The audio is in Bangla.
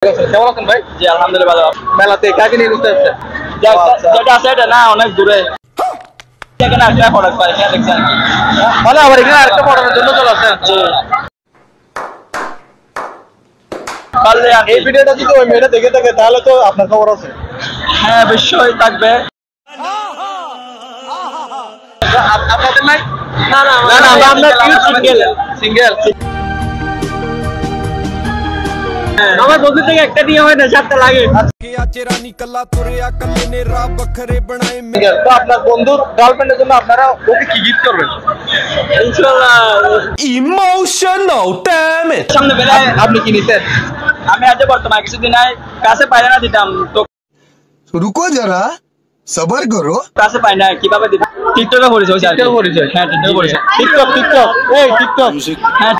কেমন আছেন ভাই? জি আলহামদুলিল্লাহ ভালো। মেলাতে কাকে নিয়ে ঘুরতে আসছেন? যেটা আছে এটা না অনেক দূরে। এখানে একটা প্রোডাক্ট পাই এখানে দেখছেন কি? মানে আবার এখানে আরেকটা পড়ানোর জন্য চলে আসছেন। জি। পারলে এই ভিডিওটা যদি ওই মেয়েটা দেখে থাকে তাহলে তো আপনার খবর আছে। হ্যাঁ অবশ্যই থাকবে। আপনাদের নাই? না না না, না, আমরা সিঙ্গেল। সিঙ্গেল। আমার বন্ধু থেকে একটা দিয়ে হয় না, সাতটা লাগে। সিঙ্গেল। তো আপনার বন্ধুর গার্লফ্রেন্ডের জন্য আপনারা ওকে কি গিফট করবেন? ইনশাআল্লাহ Emotional damage. সামনে বেলা আপনি কি নিছেন? আমি আজ বর্তমানে কিছুদিন নাই কাছে পাই না দিতাম তো रुको जरा सबर करो। কাছে পাই না কিভাবে দিতাম টিকটকে পরিচয় হইছে। টিকটকে পরিচয়? হ্যাঁ টিকটকে পরিচয়। টিকটক টিকটক এই টিকটক হ্যাঁ